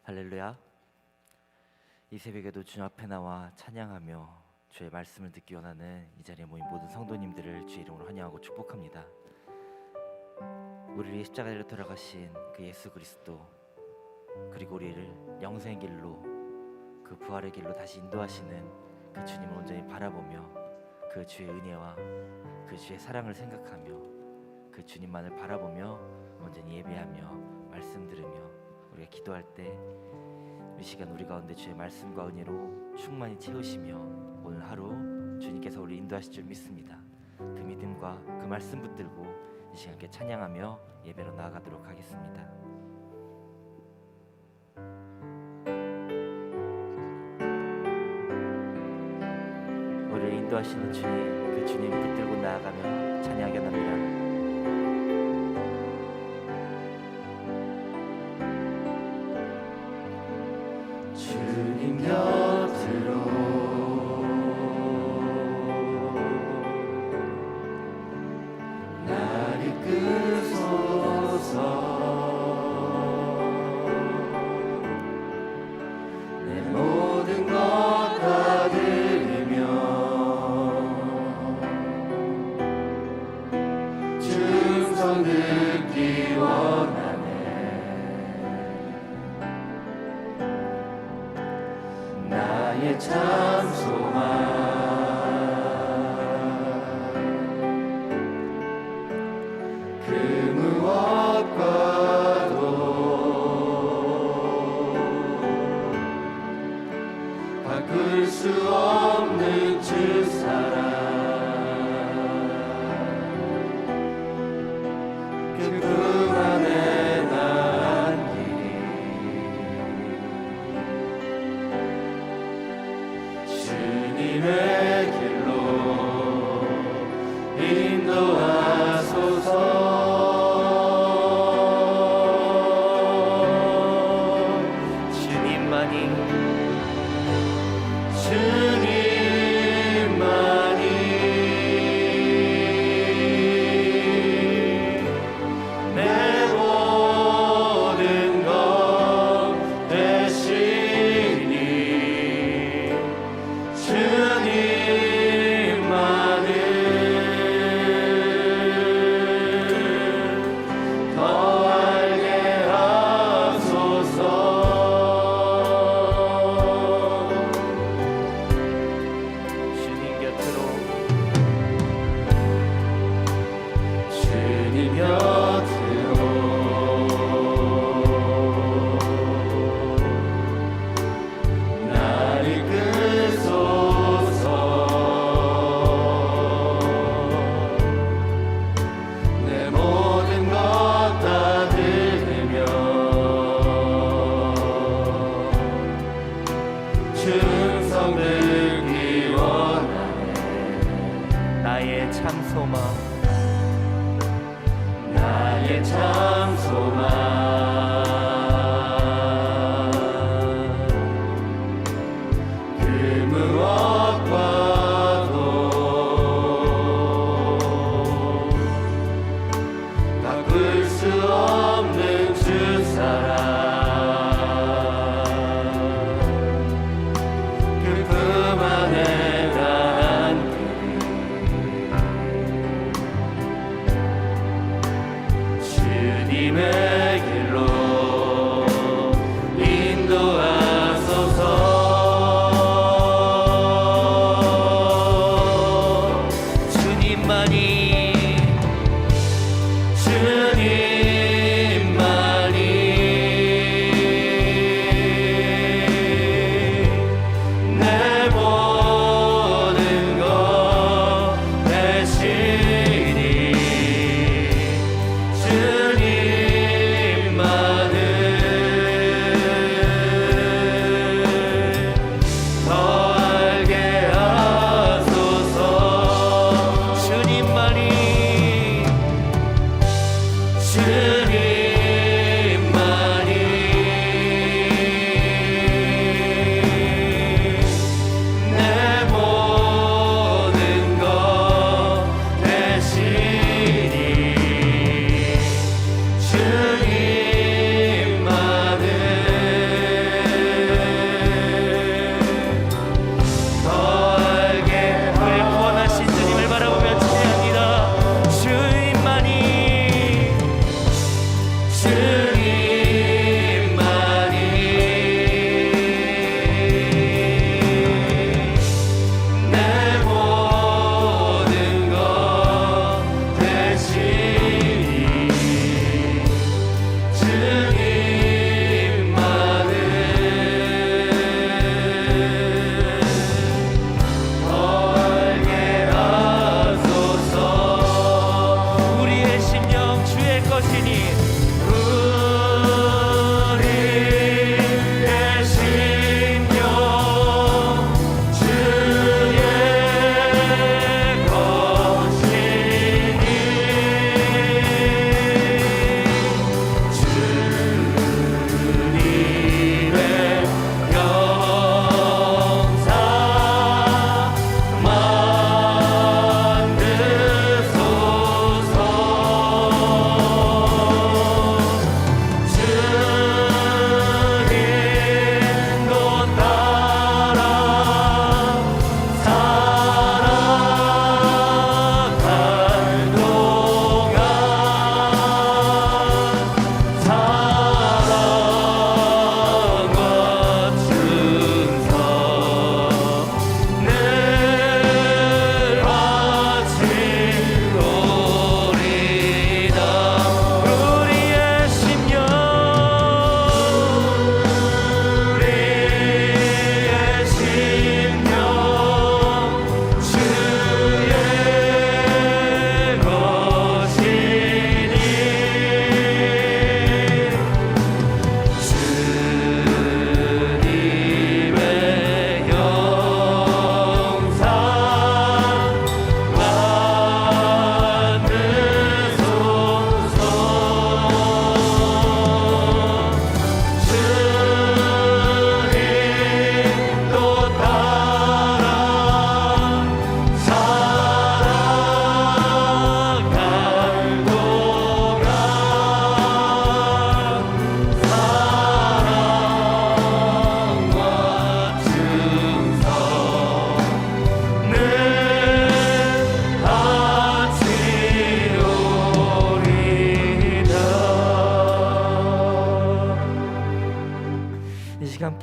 할렐루야. 이 새벽에도 주님 앞에 나와 찬양하며 주의 말씀을 듣기 원하는 이 자리에 모인 모든 성도님들을 주의 이름으로 환영하고 축복합니다. 우리를 십자가로 돌아가신 그 예수 그리스도, 그리고 우리를 영생의 길로, 그 부활의 길로 다시 인도하시는 그 주님을 온전히 바라보며 그 주의 은혜와 그 주의 사랑을 생각하며 그 주님만을 바라보며 온전히 예배하며 말씀 들으며 우리가 기도할 때 이 시간 우리 가운데 주의 말씀과 은혜로 충만히 채우시며 오늘 하루 주님께서 우리 인도하실 줄 믿습니다. 그 믿음과 그 말씀 붙들고 이 시간 함께 찬양하며 예배로 나아가도록 하겠습니다. 우리를 인도하시는 주님, 그 주님 붙들고 나아가며 찬양하게 합니다. 주님 곁으로 날 이끄소서. 내 모든 것 다 드리며 충성 듣기 원하네. 나의 참 소망 그 무엇과도 바꿀 수 없는 주 사랑, 그 품 안에 난 주님의 길로 인도하소서. 내 모든 것 대신이 주님만을 더 알게 하소서. 주님 곁으로 주님 곁으로 날 이끄소서. 내 모든 것 다 들으며 충성 듣기 원하네. 나의 참 소망, 나의 참 소망 그 무엇과도 바꿀 수 없는 주 사랑, 그 품 안에 난 주님의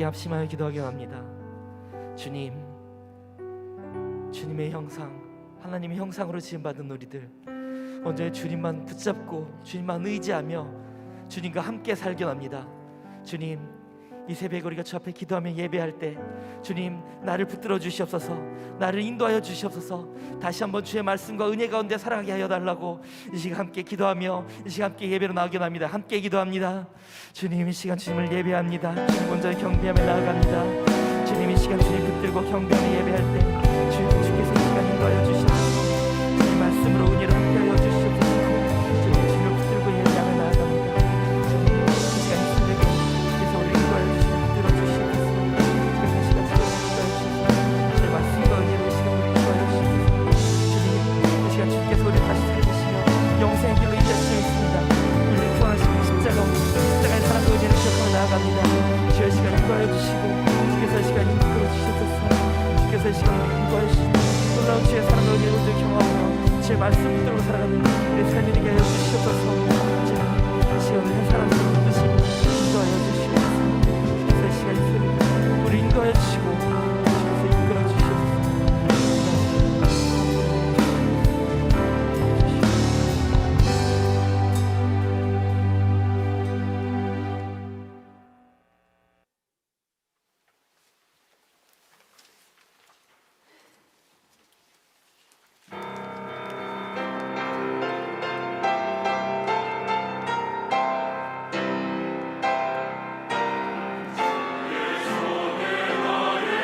함께 합심하여 기도하기 원합니다. 주님, 주님의 형상, 하나님의 형상으로 지음받은 우리들 온전히 주님만 붙잡고 주님만 의지하며 주님과 함께 살기 원합니다. 주님, 이 새벽에 우리가 주 앞에 기도하며 예배할 때 주님, 나를 붙들어 주시옵소서, 나를 인도하여 주시옵소서, 다시 한번 주의 말씀과 은혜 가운데 살아가게 하여 달라고 이 시간 함께 기도하며 이 시간 함께 예배로 나오게 합니다. 함께 기도합니다. 주님, 이 시간 주님을 예배합니다. 주님 온전히 경배하며 나아갑니다. 주님, 이 시간 주님 붙들고 경배하며 예배할 때 주께서 이 시간 인도하여 주시옵소서, 주님 말씀으로 은혜로 함께하여 주시옵소서. 주님 주님을 붙들고 예배하며 나아갑니다. 주님, 이 시간 이 새벽에 주께서 우리를 인도하여 주시고 붙들어 주시옵소서. 주께서 이 시간 주님을 인도하여 주시옵소서. 주의 말씀과 은혜로 이 시간 우리를 인도하여 주시옵소서. 주님, 이 시간 주께서 우리를 다시 살리시며 영생의 길로 인도하시고 있습니다. 우리를 구원하시는 십자가의 사랑과 은혜를 기억하며 나아갑니다. 주의 시간 인도하여 주시고 주께서 이 시간 이끌어 주시옵소서. 주께서 이 시간 우리를 인도하여 주시고 놀라운 주의 사랑과 은혜를 온전히 경험하며 주의 말씀 붙들고 살아가는 우리 삶이 되게 하여 주시옵소서. 주님, 이 시간을 한 사람으로 붙드시고 인도하여 주시옵소서. 주께서 이 시간 이 새벽에 우리 인도하여 주시고 주께서 이끌어 주시옵소서. 나를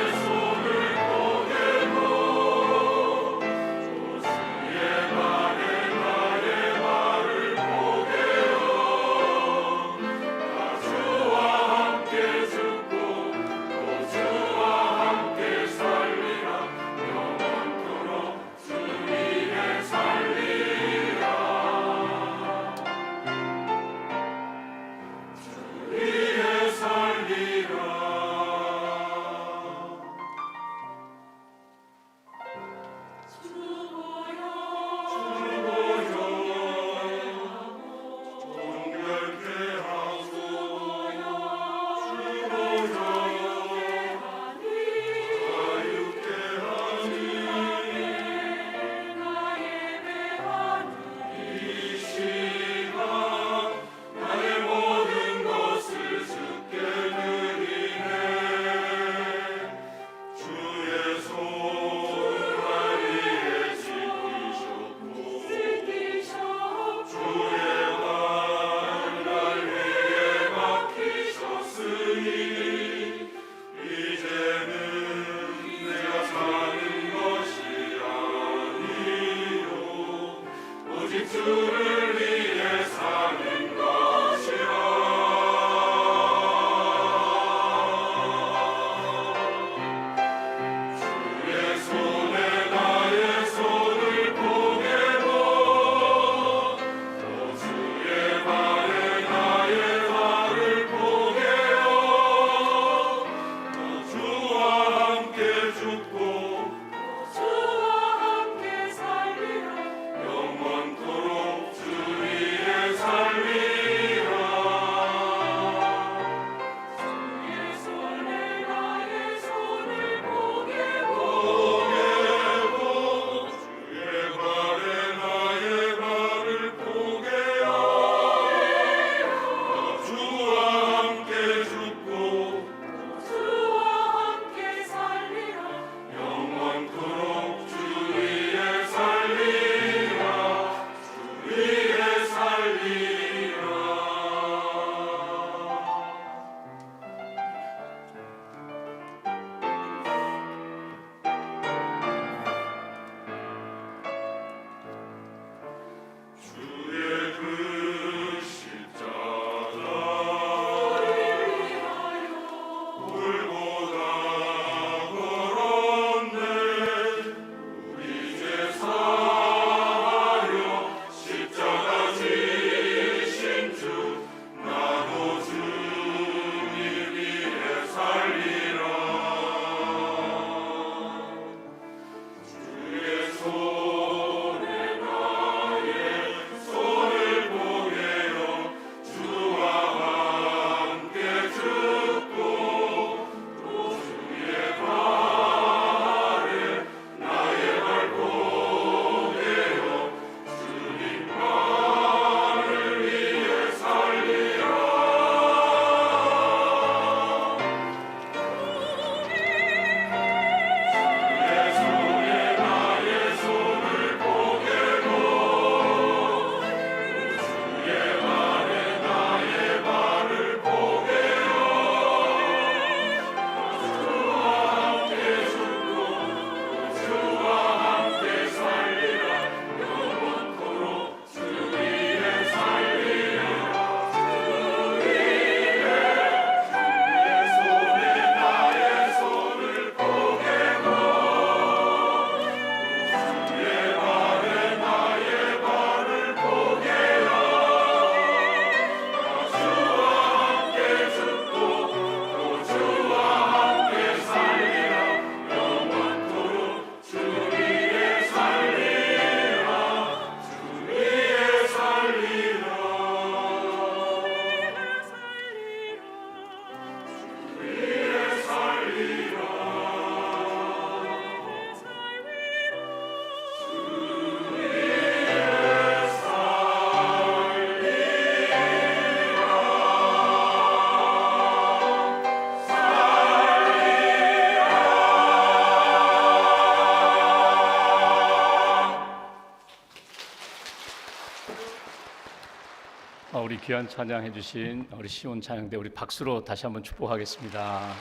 우리 귀한 찬양해 주신 우리 시온 찬양대 우리 박수로 다시 한번 축복하겠습니다.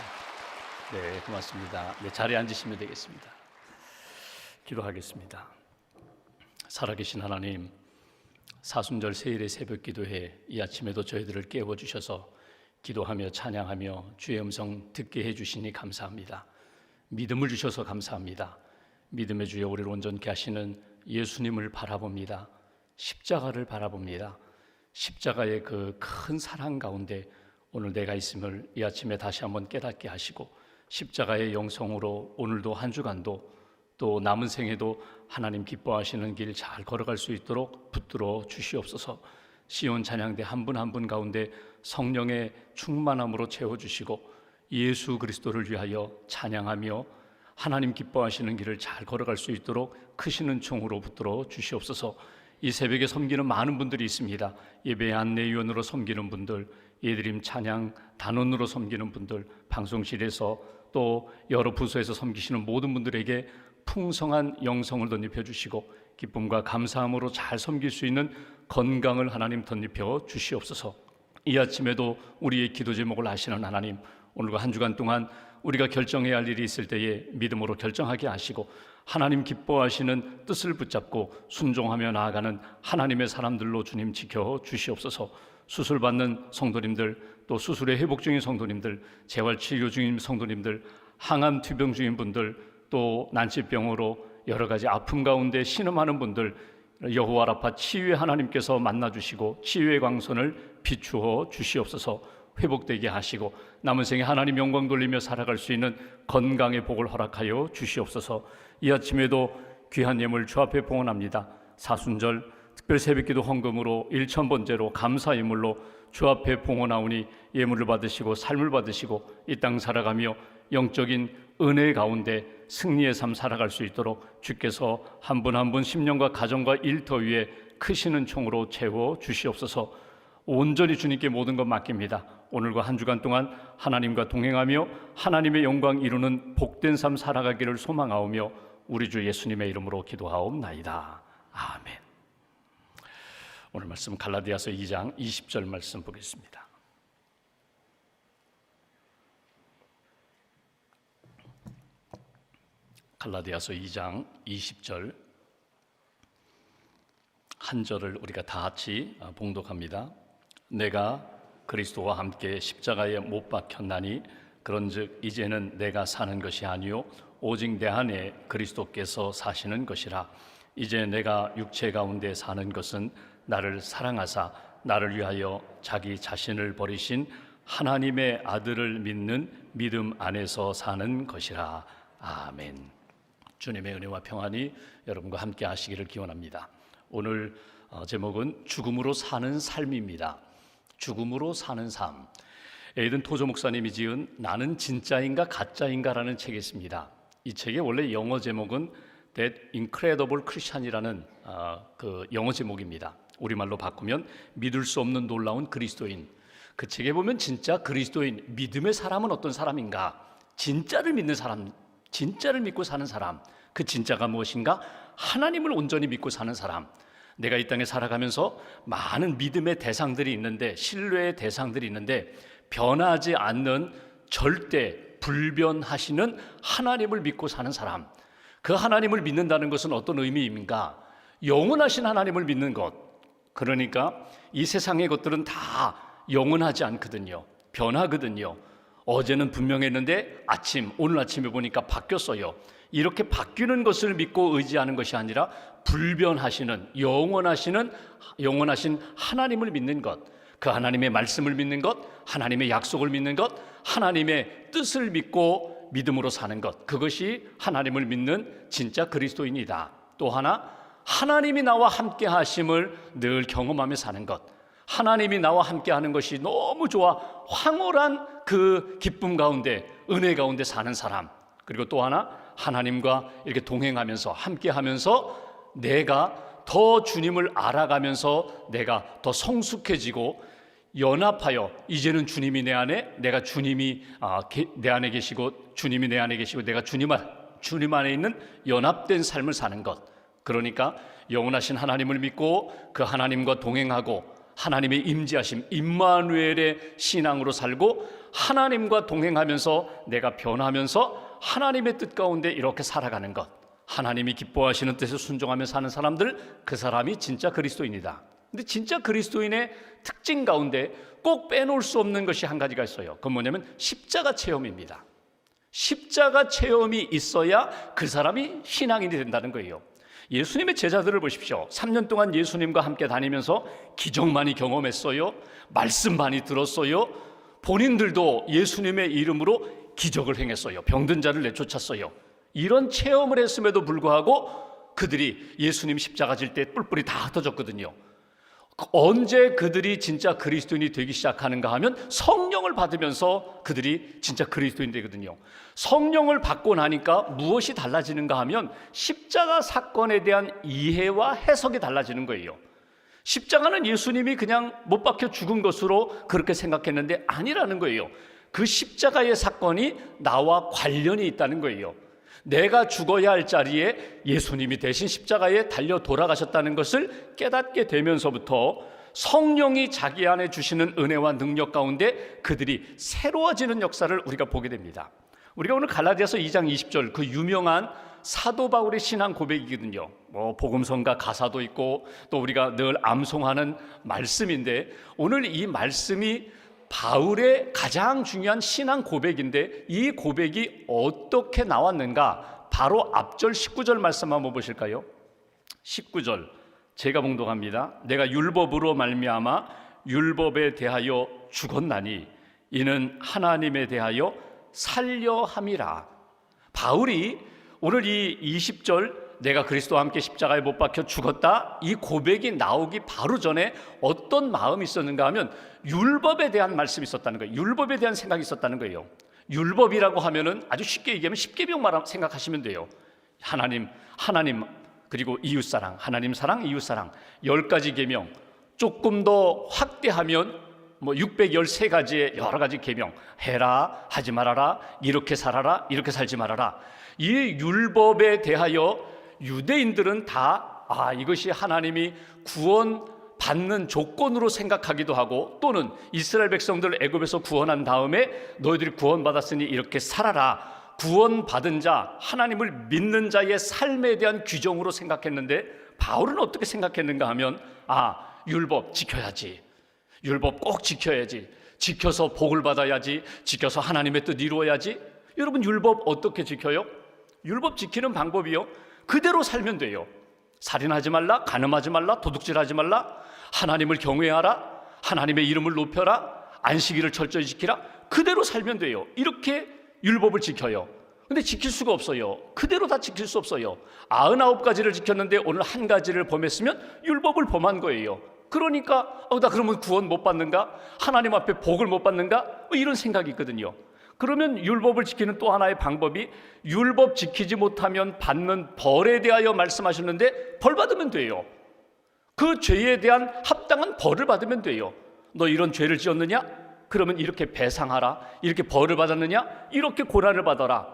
네, 고맙습니다. 네, 자리에 앉으시면 되겠습니다. 기도하겠습니다. 살아계신 하나님, 사순절 세일의 새벽 기도회 이 아침에도 저희들을 깨워주셔서 기도하며 찬양하며 주의 음성 듣게 해주시니 감사합니다. 믿음을 주셔서 감사합니다. 믿음의 주여 우리를 온전케 하시는 예수님을 바라봅니다. 십자가를 바라봅니다. 십자가의 그 큰 사랑 가운데 오늘 내가 있음을 이 아침에 다시 한번 깨닫게 하시고 십자가의 영성으로 오늘도 한 주간도 또 남은 생에도 하나님 기뻐하시는 길 잘 걸어갈 수 있도록 붙들어 주시옵소서. 시온 찬양대 한 분 한 분 가운데 성령의 충만함으로 채워주시고 예수 그리스도를 위하여 찬양하며 하나님 기뻐하시는 길을 잘 걸어갈 수 있도록 크시는 총으로 붙들어 주시옵소서. 이 새벽에 섬기는 많은 분들이 있습니다. 예배 안내위원으로 섬기는 분들, 예드림 찬양 단원으로 섬기는 분들, 방송실에서 또 여러 부서에서 섬기시는 모든 분들에게 풍성한 영성을 덧입혀 주시고 기쁨과 감사함으로 잘 섬길 수 있는 건강을 하나님 덧입혀 주시옵소서. 이 아침에도 우리의 기도 제목을 아시는 하나님, 오늘과 한 주간 동안 우리가 결정해야 할 일이 있을 때에 믿음으로 결정하게 하시고 하나님 기뻐하시는 뜻을 붙잡고 순종하며 나아가는 하나님의 사람들로 주님 지켜 주시옵소서. 수술받는 성도님들, 또 수술에 회복 중인 성도님들, 재활치료 중인 성도님들, 항암 투병 중인 분들, 또 난치병으로 여러 가지 아픔 가운데 신음하는 분들, 여호와 라파 치유의 하나님께서 만나주시고 치유의 광선을 비추어 주시옵소서. 회복되게 하시고 남은 생에 하나님 영광 돌리며 살아갈 수 있는 건강의 복을 허락하여 주시옵소서. 이 아침에도 귀한 예물 주 앞에 봉헌합니다. 사순절 특별 새벽기도 헌금으로 1,000번째로 감사 예물로 주 앞에 봉헌하오니 예물을 받으시고 삶을 받으시고 이 땅 살아가며 영적인 은혜 가운데 승리의 삶 살아갈 수 있도록 주께서 한 분 한 분 심령과 가정과 일터 위에 크시는 총으로 채워 주시옵소서. 온전히 주님께 모든 것 맡깁니다. 오늘과 한 주간 동안 하나님과 동행하며 하나님의 영광 이루는 복된 삶 살아가기를 소망하오며 우리 주 예수님의 이름으로 기도하옵나이다. 아멘. 오늘 말씀 갈라디아서 2장 20절 말씀 보겠습니다. 갈라디아서 2장 20절 한 절을 우리가 다 같이 봉독합니다. 내가 그리스도와 함께 십자가에 못 박혔나니 그런즉 이제는 내가 사는 것이 아니요 오직 내 안에 그리스도께서 사시는 것이라. 이제 내가 육체 가운데 사는 것은 나를 사랑하사 나를 위하여 자기 자신을 버리신 하나님의 아들을 믿는 믿음 안에서 사는 것이라. 아멘. 주님의 은혜와 평안이 여러분과 함께 하시기를 기원합니다. 오늘 제목은 죽음으로 사는 삶입니다. 죽음으로 사는 삶. 에이든 토저 목사님이 지은 나는 진짜인가 가짜인가라는 책이 있습니다. 이 책의 원래 영어 제목은 That Incredible Christian이라는 그 영어 제목입니다. 우리말로 바꾸면 믿을 수 없는 놀라운 그리스도인. 그 책에 보면 진짜 그리스도인, 믿음의 사람은 어떤 사람인가? 진짜를 믿는 사람, 진짜를 믿고 사는 사람. 그 진짜가 무엇인가? 하나님을 온전히 믿고 사는 사람. 내가 이 땅에 살아가면서 많은 믿음의 대상들이 있는데, 신뢰의 대상들이 있는데 변하지 않는 절대 불변하시는 하나님을 믿고 사는 사람. 그 하나님을 믿는다는 것은 어떤 의미입니까? 영원하신 하나님을 믿는 것. 그러니까 이 세상의 것들은 다 영원하지 않거든요. 변하거든요. 어제는 분명했는데 오늘 아침에 보니까 바뀌었어요. 이렇게 바뀌는 것을 믿고 의지하는 것이 아니라 불변하시는 영원하신 하나님을 믿는 것, 그 하나님의 말씀을 믿는 것, 하나님의 약속을 믿는 것, 하나님의 뜻을 믿고 믿음으로 사는 것, 그것이 하나님을 믿는 진짜 그리스도인이다. 또 하나, 하나님이 나와 함께 하심을 늘 경험하며 사는 것, 하나님이 나와 함께 하는 것이 너무 좋아 황홀한 그 기쁨 가운데, 은혜 가운데 사는 사람. 그리고 또 하나, 하나님과 이렇게 동행하면서 함께하면서 내가 더 주님을 알아가면서 내가 더 성숙해지고 연합하여 이제는 주님이 내 안에, 내가 주님이 내 안에 계시고 주님이 내 안에 계시고 내가 주님 안에 있는 연합된 삶을 사는 것. 그러니까 영원하신 하나님을 믿고 그 하나님과 동행하고 하나님의 임재하심, 임마누엘의 신앙으로 살고 하나님과 동행하면서 내가 변하면서 하나님의 뜻 가운데 이렇게 살아가는 것, 하나님이 기뻐하시는 뜻에 순종하며 사는 사람들, 그 사람이 진짜 그리스도인이다. 근데 진짜 그리스도인의 특징 가운데 꼭 빼놓을 수 없는 것이 한 가지가 있어요. 그건 뭐냐면 십자가 체험입니다. 십자가 체험이 있어야 그 사람이 신앙인이 된다는 거예요. 예수님의 제자들을 보십시오. 3년 동안 예수님과 함께 다니면서 기적 많이 경험했어요. 말씀 많이 들었어요. 본인들도 예수님의 이름으로 기적을 행했어요. 병든 자를 내쫓았어요. 이런 체험을 했음에도 불구하고 그들이 예수님 십자가 질 때 뿔뿔이 다 흩어졌거든요. 언제 그들이 진짜 그리스도인이 되기 시작하는가 하면 성령을 받으면서 그들이 진짜 그리스도인 되거든요. 성령을 받고 나니까 무엇이 달라지는가 하면 십자가 사건에 대한 이해와 해석이 달라지는 거예요. 십자가는 예수님이 그냥 못 박혀 죽은 것으로 그렇게 생각했는데 아니라는 거예요. 그 십자가의 사건이 나와 관련이 있다는 거예요. 내가 죽어야 할 자리에 예수님이 대신 십자가에 달려 돌아가셨다는 것을 깨닫게 되면서부터 성령이 자기 안에 주시는 은혜와 능력 가운데 그들이 새로워지는 역사를 우리가 보게 됩니다. 우리가 오늘 갈라디아서 2장 20절 그 유명한 사도 바울의 신앙 고백이거든요. 복음성가 가사도 있고 또 우리가 늘 암송하는 말씀인데 오늘 이 말씀이 바울의 가장 중요한 신앙 고백인데 이 고백이 어떻게 나왔는가? 바로 앞절 19절 말씀 한번 보실까요? 19절 제가 봉독합니다. 내가 율법으로 말미암아 율법에 대하여 죽었나니 이는 하나님에 대하여 살려 함이라. 바울이 오늘 이 20절 내가 그리스도와 함께 십자가에 못 박혀 죽었다 이 고백이 나오기 바로 전에 어떤 마음이 있었는가 하면 율법에 대한 말씀이 있었다는 거예요. 율법에 대한 생각이 있었다는 거예요. 율법이라고 하면은 아주 쉽게 얘기하면 십계명 생각하시면 돼요. 하나님 그리고 이웃사랑, 하나님 사랑, 이웃사랑 10가지 계명. 조금 더 확대하면 613가지의 여러 가지 계명. 해라, 하지 말아라, 이렇게 살아라, 이렇게 살지 말아라. 이 율법에 대하여 유대인들은 다 이것이 하나님이 구원받는 조건으로 생각하기도 하고 또는 이스라엘 백성들 애굽에서 구원한 다음에 너희들이 구원받았으니 이렇게 살아라. 구원받은 자, 하나님을 믿는 자의 삶에 대한 규정으로 생각했는데 바울은 어떻게 생각했는가 하면 율법 지켜야지. 율법 꼭 지켜야지. 지켜서 복을 받아야지. 지켜서 하나님의 뜻 이루어야지. 여러분 율법 어떻게 지켜요? 율법 지키는 방법이요. 그대로 살면 돼요. 살인하지 말라, 간음하지 말라, 도둑질하지 말라, 하나님을 경외하라, 하나님의 이름을 높여라, 안식일을 철저히 지키라. 그대로 살면 돼요. 이렇게 율법을 지켜요. 근데 지킬 수가 없어요. 그대로 다 지킬 수 없어요. 99가지를 지켰는데 오늘 한 가지를 범했으면 율법을 범한 거예요. 그러니까 나 그러면 구원 못 받는가? 하나님 앞에 복을 못 받는가? 이런 생각이 있거든요. 그러면 율법을 지키는 또 하나의 방법이 율법 지키지 못하면 받는 벌에 대하여 말씀하셨는데 벌 받으면 돼요. 그 죄에 대한 합당한 벌을 받으면 돼요. 너 이런 죄를 지었느냐? 그러면 이렇게 배상하라. 이렇게 벌을 받았느냐? 이렇게 고난을 받아라.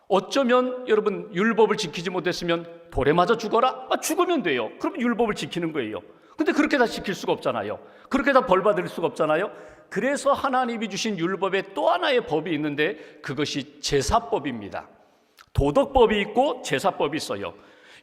어쩌면 여러분 율법을 지키지 못했으면 돌에 맞아 죽어라? 죽으면 돼요. 그럼 율법을 지키는 거예요. 근데 그렇게 다 지킬 수가 없잖아요. 그렇게 다 벌 받을 수가 없잖아요. 그래서 하나님이 주신 율법에 또 하나의 법이 있는데 그것이 제사법입니다. 도덕법이 있고 제사법이 있어요.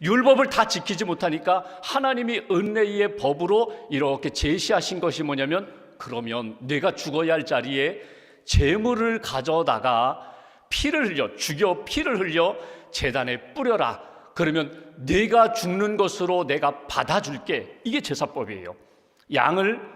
율법을 다 지키지 못하니까 하나님이 은혜의 법으로 이렇게 제시하신 것이 뭐냐면 그러면 내가 죽어야 할 자리에 제물을 가져다가 피를 흘려 제단에 뿌려라. 그러면 내가 죽는 것으로 내가 받아줄게. 이게 제사법이에요.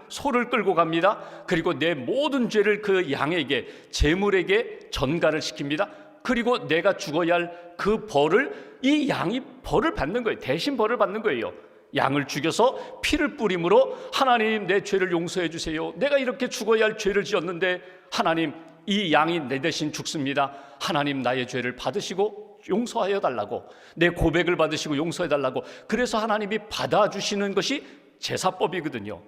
소를 끌고 갑니다. 그리고 내 모든 죄를 그 양에게, 제물에게 전가를 시킵니다. 그리고 내가 죽어야 할 그 벌을 이 양이 벌을 받는 거예요. 대신 벌을 받는 거예요. 양을 죽여서 피를 뿌림으로 하나님 내 죄를 용서해 주세요. 내가 이렇게 죽어야 할 죄를 지었는데 하나님 이 양이 내 대신 죽습니다. 하나님 나의 죄를 받으시고 용서하여 달라고, 내 고백을 받으시고 용서해 달라고. 그래서 하나님이 받아주시는 것이 제사법이거든요.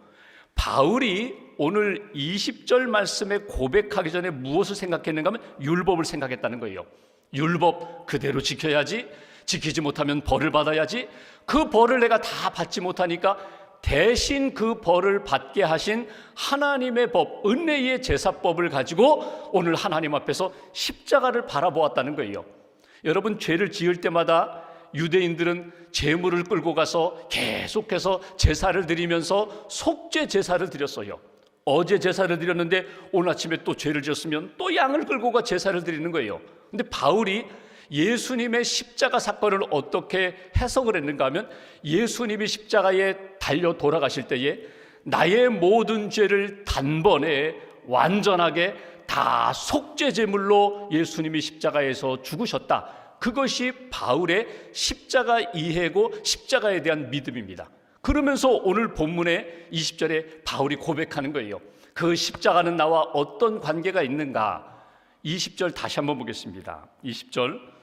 바울이 오늘 20절 말씀에 고백하기 전에 무엇을 생각했는가 하면 율법을 생각했다는 거예요. 율법 그대로 지켜야지. 지키지 못하면 벌을 받아야지. 그 벌을 내가 다 받지 못하니까 대신 그 벌을 받게 하신 하나님의 법, 은혜의 제사법을 가지고 오늘 하나님 앞에서 십자가를 바라보았다는 거예요. 여러분, 죄를 지을 때마다 유대인들은 제물을 끌고 가서 계속해서 제사를 드리면서 속죄 제사를 드렸어요. 어제 제사를 드렸는데 오늘 아침에 또 죄를 지었으면 또 양을 끌고 가 제사를 드리는 거예요. 근데 바울이 예수님의 십자가 사건을 어떻게 해석을 했는가 하면, 예수님이 십자가에 달려 돌아가실 때에 나의 모든 죄를 단번에 완전하게 다 속죄 제물로 예수님이 십자가에서 죽으셨다. 그것이 바울의 십자가 이해고 십자가에 대한 믿음입니다. 그러면서 오늘 본문의 20절에 바울이 고백하는 거예요. 그 십자가는 나와 어떤 관계가 있는가? 20절 다시 한번 보겠습니다. 20절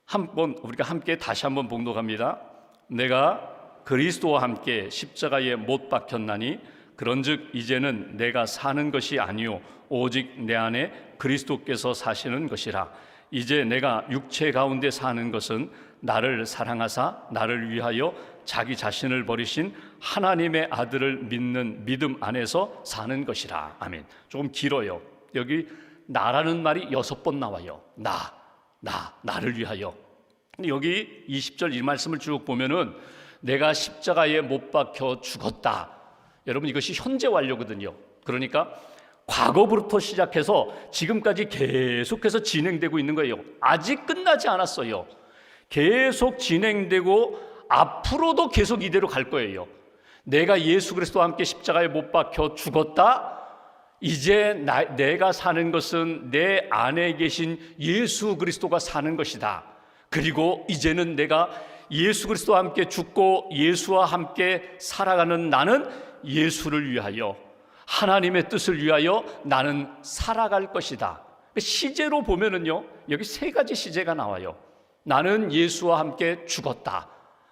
한번 우리가 함께 다시 한번 봉독합니다. 내가 그리스도와 함께 십자가에 못 박혔나니 그런즉 이제는 내가 사는 것이 아니요 오직 내 안에 그리스도께서 사시는 것이라. 이제 내가 육체 가운데 사는 것은 나를 사랑하사 나를 위하여 자기 자신을 버리신 하나님의 아들을 믿는 믿음 안에서 사는 것이라. 아멘. 조금 길어요. 여기 나라는 말이 6번 나와요. 나를 위하여. 여기 20절 이 말씀을 쭉 보면은 내가 십자가에 못 박혀 죽었다. 여러분, 이것이 현재 완료거든요. 그러니까 과거부터 시작해서 지금까지 계속해서 진행되고 있는 거예요. 아직 끝나지 않았어요. 계속 진행되고 앞으로도 계속 이대로 갈 거예요. 내가 예수 그리스도와 함께 십자가에 못 박혀 죽었다. 이제 내가 사는 것은 내 안에 계신 예수 그리스도가 사는 것이다. 그리고 이제는 내가 예수 그리스도와 함께 죽고 예수와 함께 살아가는 나는 예수를 위하여, 하나님의 뜻을 위하여 나는 살아갈 것이다. 시제로 보면은요, 여기 3가지 시제가 나와요. 나는 예수와 함께 죽었다.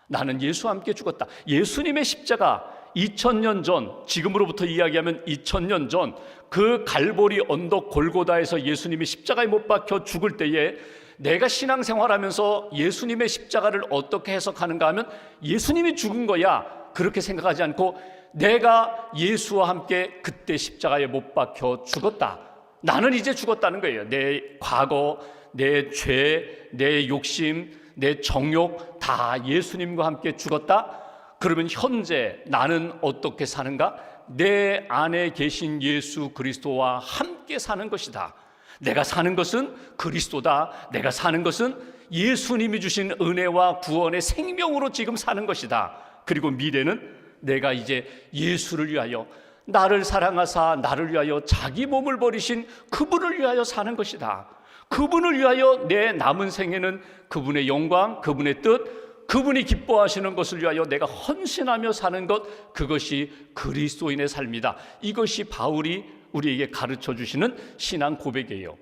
나는 예수와 함께 죽었다. 예수님의 십자가 2000년 전, 지금으로부터 이야기하면 2000년 전 그 갈보리 언덕 골고다에서 예수님이 십자가에 못 박혀 죽을 때에 내가 신앙생활하면서 예수님의 십자가를 어떻게 해석하는가 하면, 예수님이 죽은 거야 그렇게 생각하지 않고 내가 예수와 함께 그때 십자가에 못 박혀 죽었다. 나는 이제 죽었다는 거예요. 내 과거, 내 죄, 내 욕심, 내 정욕 다 예수님과 함께 죽었다. 그러면 현재 나는 어떻게 사는가? 내 안에 계신 예수 그리스도와 함께 사는 것이다. 내가 사는 것은 그리스도다. 내가 사는 것은 예수님이 주신 은혜와 구원의 생명으로 지금 사는 것이다. 그리고 미래는 내가 이제 예수를 위하여, 나를 사랑하사 나를 위하여 자기 몸을 버리신 그분을 위하여 사는 것이다. 그분을 위하여 내 남은 생에는 그분의 영광, 그분의 뜻, 그분이 기뻐하시는 것을 위하여 내가 헌신하며 사는 것, 그것이 그리스도인의 삶이다. 이것이 바울이 우리에게 가르쳐 주시는 신앙 고백이에요.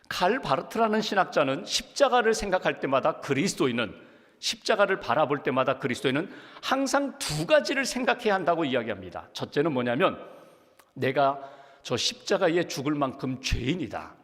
칼 바르트라는 신학자는 십자가를 생각할 때마다 그리스도인은, 십자가를 바라볼 때마다 그리스도인은 항상 2가지를 생각해야 한다고 이야기합니다. 첫째는 뭐냐면, 내가 저 십자가에 죽을 만큼 죄인이다.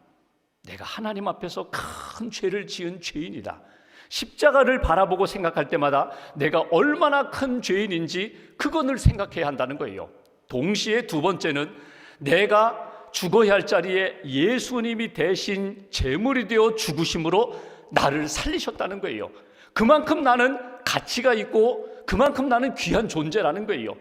내가 하나님 앞에서 큰 죄를 지은 죄인이다. 십자가를 바라보고 생각할 때마다 내가 얼마나 큰 죄인인지 그것을 생각해야 한다는 거예요. 동시에 2번째는 내가 죽어야 할 자리에 예수님이 대신 제물이 되어 죽으심으로 나를 살리셨다는 거예요. 그만큼 나는 가치가 있고 그만큼 나는 귀한 존재라는 거예요.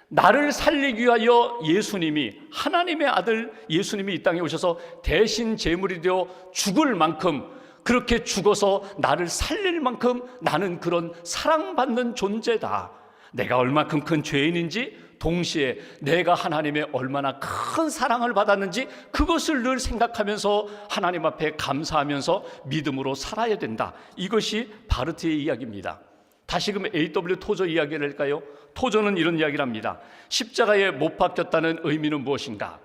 나를 살리기 위하여 예수님이, 하나님의 아들 예수님이 이 땅에 오셔서 대신 제물이 되어 죽을 만큼, 그렇게 죽어서 나를 살릴 만큼 나는 그런 사랑받는 존재다. 내가 얼마큼 큰 죄인인지, 동시에 내가 하나님의 얼마나 큰 사랑을 받았는지 그것을 늘 생각하면서 하나님 앞에 감사하면서 믿음으로 살아야 된다. 이것이 바르트의 이야기입니다. 다시금 A.W. 토저 이야기를 할까요? 토저는 이런 이야기를 합니다. 십자가에 못 박혔다는 의미는 무엇인가?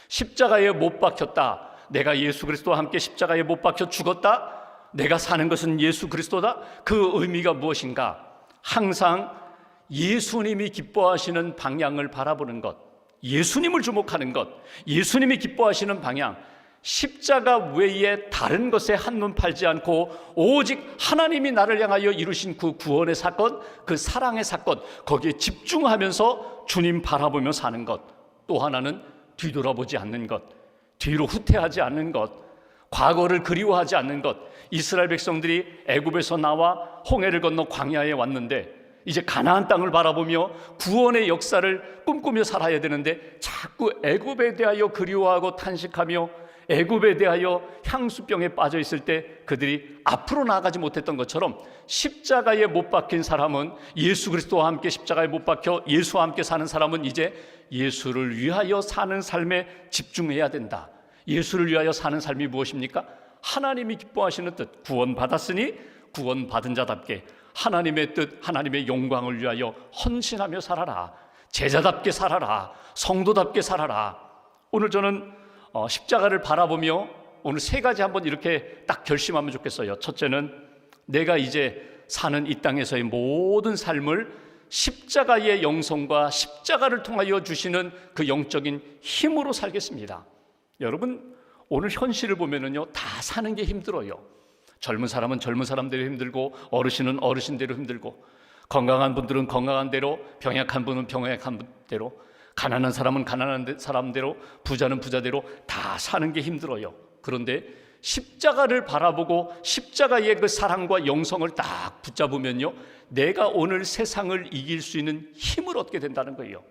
십자가에 못 박혔다. 내가 예수 그리스도와 함께 십자가에 못 박혀 죽었다. 내가 사는 것은 예수 그리스도다. 그 의미가 무엇인가? 항상 예수님이 기뻐하시는 방향을 바라보는 것, 예수님을 주목하는 것, 예수님이 기뻐하시는 방향. 십자가 외에 다른 것에 한눈 팔지 않고 오직 하나님이 나를 향하여 이루신 그 구원의 사건, 그 사랑의 사건, 거기에 집중하면서 주님 바라보며 사는 것. 또 하나는 뒤돌아보지 않는 것, 뒤로 후퇴하지 않는 것, 과거를 그리워하지 않는 것. 이스라엘 백성들이 애굽에서 나와 홍해를 건너 광야에 왔는데 이제 가나안 땅을 바라보며 구원의 역사를 꿈꾸며 살아야 되는데 자꾸 애굽에 대하여 그리워하고 탄식하며 애굽에 대하여 향수병에 빠져 있을 때 그들이 앞으로 나아가지 못했던 것처럼 십자가에 못 박힌 사람은, 예수 그리스도와 함께 십자가에 못 박혀 예수와 함께 사는 사람은 이제 예수를 위하여 사는 삶에 집중해야 된다. 예수를 위하여 사는 삶이 무엇입니까? 하나님이 기뻐하시는 뜻, 구원받았으니 구원받은 자답게 하나님의 뜻, 하나님의 영광을 위하여 헌신하며 살아라. 제자답게 살아라. 성도답게 살아라. 오늘 저는 십자가를 바라보며 오늘 세 가지 한번 이렇게 딱 결심하면 좋겠어요. 첫째는 내가 이제 사는 이 땅에서의 모든 삶을 십자가의 영성과 십자가를 통하여 주시는 그 영적인 힘으로 살겠습니다. 여러분, 오늘 현실을 보면은요, 다 사는 게 힘들어요. 젊은 사람은 젊은 사람대로 힘들고, 어르신은 어르신대로 힘들고, 건강한 분들은 건강한 대로, 병약한 분은 병약한 대로, 가난한 사람은 가난한 사람대로, 부자는 부자대로 다 사는 게 힘들어요. 그런데 십자가를 바라보고 십자가의 그 사랑과 영성을 딱 붙잡으면요, 내가 오늘 세상을 이길 수 있는 힘을 얻게 된다는 거예요.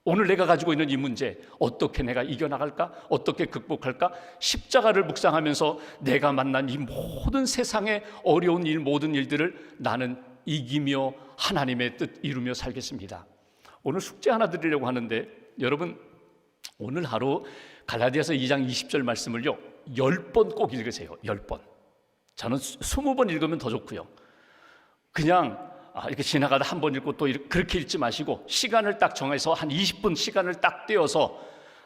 오늘 내가 가지고 있는 이 문제 어떻게 내가 이겨나갈까? 어떻게 극복할까? 십자가를 묵상하면서 내가 만난 이 모든 세상의 어려운 일, 모든 일들을 나는 이기며 하나님의 뜻 이루며 살겠습니다. 오늘 숙제 하나 드리려고 하는데, 여러분 오늘 하루 갈라디아서 2장 20절 말씀을요 10번 꼭 읽으세요. 10번. 저는 20번 읽으면 더 좋고요. 그냥 이렇게 지나가다 한 번 읽고 또 그렇게 읽지 마시고 시간을 딱 정해서 한 20분 시간을 딱 떼어서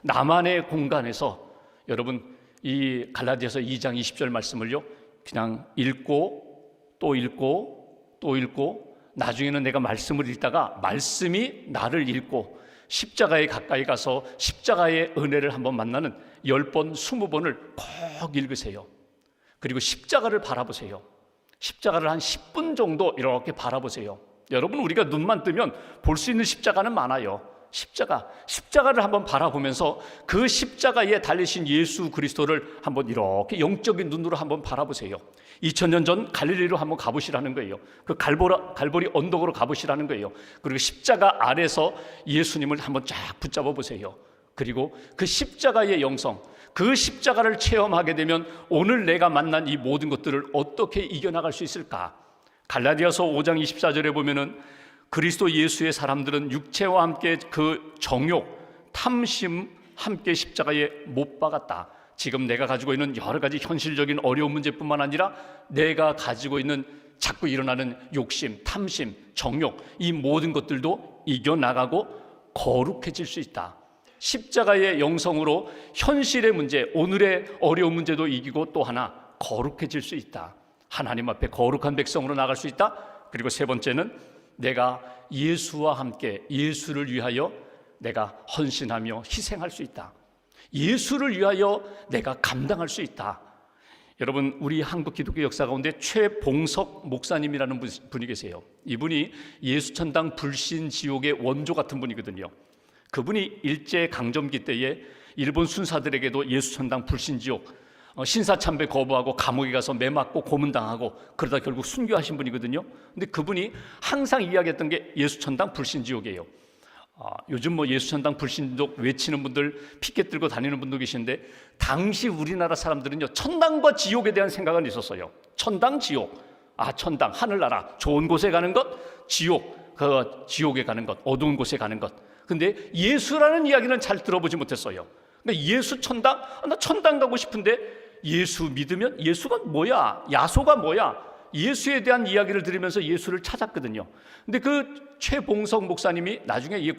나만의 공간에서 여러분 이 갈라디아서 2장 20절 말씀을요 그냥 읽고 또 읽고 또 읽고, 나중에는 내가 말씀을 읽다가 말씀이 나를 읽고 십자가에 가까이 가서 십자가의 은혜를 한번 만나는 10번, 20번을 꼭 읽으세요. 그리고 십자가를 바라보세요. 십자가를 한 10분 정도 이렇게 바라보세요. 여러분, 우리가 눈만 뜨면 볼 수 있는 십자가는 많아요. 십자가를 한번 바라보면서 그 십자가에 달리신 예수 그리스도를 한번 이렇게 영적인 눈으로 한번 바라보세요. 2000년 전 갈릴리로 한번 가보시라는 거예요. 그 갈보리 언덕으로 가보시라는 거예요. 그리고 십자가 아래서 예수님을 한번 쫙 붙잡아 보세요. 그리고 그 십자가의 영성, 그 십자가를 체험하게 되면 오늘 내가 만난 이 모든 것들을 어떻게 이겨나갈 수 있을까? 갈라디아서 5장 24절에 보면은 그리스도 예수의 사람들은 육체와 함께 그 정욕, 탐심 함께 십자가에 못 박았다. 지금 내가 가지고 있는 여러 가지 현실적인 어려운 문제뿐만 아니라 내가 가지고 있는 자꾸 일어나는 욕심, 탐심, 정욕, 이 모든 것들도 이겨나가고 거룩해질 수 있다. 십자가의 영성으로 현실의 문제, 오늘의 어려운 문제도 이기고 또 하나 거룩해질 수 있다. 하나님 앞에 거룩한 백성으로 나갈 수 있다. 그리고 세 번째는 내가 예수와 함께 예수를 위하여 내가 헌신하며 희생할 수 있다. 예수를 위하여 내가 감당할 수 있다. 여러분, 우리 한국 기독교 역사 가운데 최봉석 목사님이라는 분이 계세요. 이분이 예수천당 불신지옥의 원조 같은 분이거든요. 그분이 일제 강점기 때에 일본 순사들에게도 예수천당 불신지옥, 신사참배 거부하고 감옥에 가서 매 맞고 고문당하고 그러다 결국 순교하신 분이거든요. 근데 그분이 항상 이야기했던 게 예수천당 불신지옥이에요. 요즘 예수천당 불신지옥 외치는 분들, 피켓 들고 다니는 분도 계신데, 당시 우리나라 사람들은요 천당과 지옥에 대한 생각은 있었어요. 천당, 지옥. 천당, 하늘나라, 좋은 곳에 가는 것, 지옥, 지옥에 가는 것, 어두운 곳에 가는 것. 근데 예수라는 이야기는 잘 들어보지 못했어요. 근데 예수 천당? 나 천당 가고 싶은데 예수 믿으면 예수가 뭐야? 야소가 뭐야? 예수에 대한 이야기를 들으면서 예수를 찾았거든요. 근데 그 최봉석 목사님이 나중에 이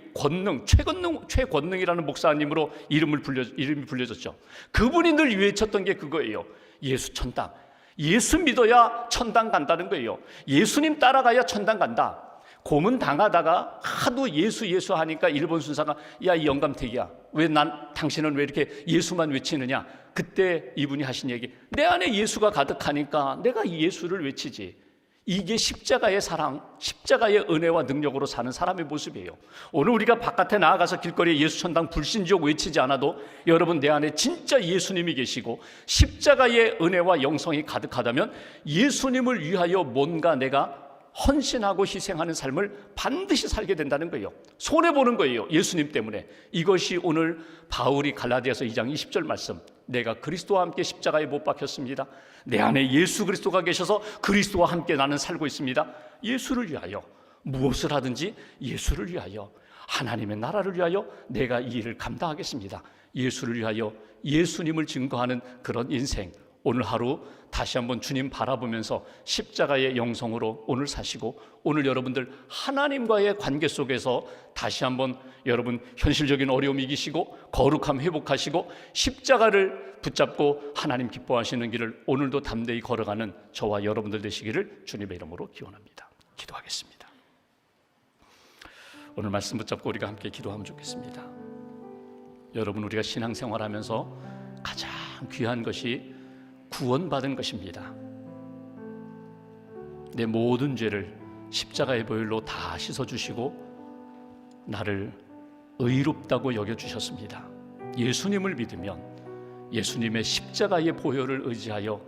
최권능이라는 목사님으로 이름이 불려졌죠. 그분이 늘 외쳤던 게 그거예요. 예수 천당. 예수 믿어야 천당 간다는 거예요. 예수님 따라가야 천당 간다. 고문 당하다가 하도 예수 하니까 일본 순사가 야, 이 영감택이야, 왜 당신은 왜 이렇게 예수만 외치느냐. 그때 이분이 하신 얘기, 내 안에 예수가 가득하니까 내가 이 예수를 외치지. 이게 십자가의 사랑, 십자가의 은혜와 능력으로 사는 사람의 모습이에요. 오늘 우리가 바깥에 나아가서 길거리에 예수 천당 불신지옥 외치지 않아도 여러분 내 안에 진짜 예수님이 계시고 십자가의 은혜와 영성이 가득하다면 예수님을 위하여 뭔가 내가 헌신하고 희생하는 삶을 반드시 살게 된다는 거예요. 손해보는 거예요, 예수님 때문에. 이것이 오늘 바울이 갈라디아서 2장 20절 말씀, 내가 그리스도와 함께 십자가에 못 박혔습니다. 내 안에 예수 그리스도가 계셔서 그리스도와 함께 나는 살고 있습니다. 예수를 위하여 무엇을 하든지 예수를 위하여, 하나님의 나라를 위하여 내가 이 일을 감당하겠습니다. 예수를 위하여 예수님을 증거하는 그런 인생, 오늘 하루 다시 한번 주님 바라보면서 십자가의 영성으로 오늘 사시고, 오늘 여러분들 하나님과의 관계 속에서 다시 한번 여러분 현실적인 어려움 이기시고 거룩함 회복하시고 십자가를 붙잡고 하나님 기뻐하시는 길을 오늘도 담대히 걸어가는 저와 여러분들 되시기를 주님의 이름으로 기원합니다. 기도하겠습니다. 오늘 말씀 붙잡고 우리가 함께 기도하면 좋겠습니다. 여러분, 우리가 신앙생활하면서 가장 귀한 것이 구원받은 것입니다. 내 모든 죄를 십자가의 보혈로 다 씻어주시고 나를 의롭다고 여겨주셨습니다. 예수님을 믿으면 예수님의 십자가의 보혈을 의지하여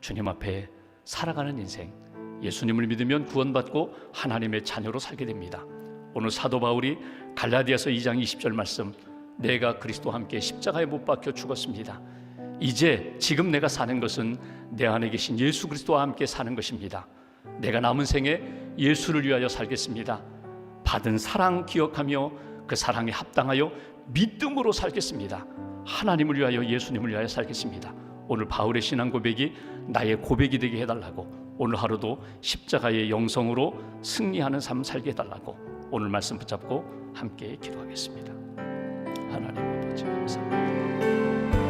주님 앞에 살아가는 인생, 예수님을 믿으면 구원받고 하나님의 자녀로 살게 됩니다. 오늘 사도 바울이 갈라디아서 2장 20절 말씀, 내가 그리스도와 함께 십자가에 못 박혀 죽었습니다. 이제 지금 내가 사는 것은 내 안에 계신 예수 그리스도와 함께 사는 것입니다. 내가 남은 생에 예수를 위하여 살겠습니다. 받은 사랑 기억하며 그 사랑에 합당하여 믿음으로 살겠습니다. 하나님을 위하여 예수님을 위하여 살겠습니다. 오늘 바울의 신앙 고백이 나의 고백이 되게 해달라고, 오늘 하루도 십자가의 영성으로 승리하는 삶 살게 해달라고 오늘 말씀 붙잡고 함께 기도하겠습니다. 하나님 아버지 감사합니다.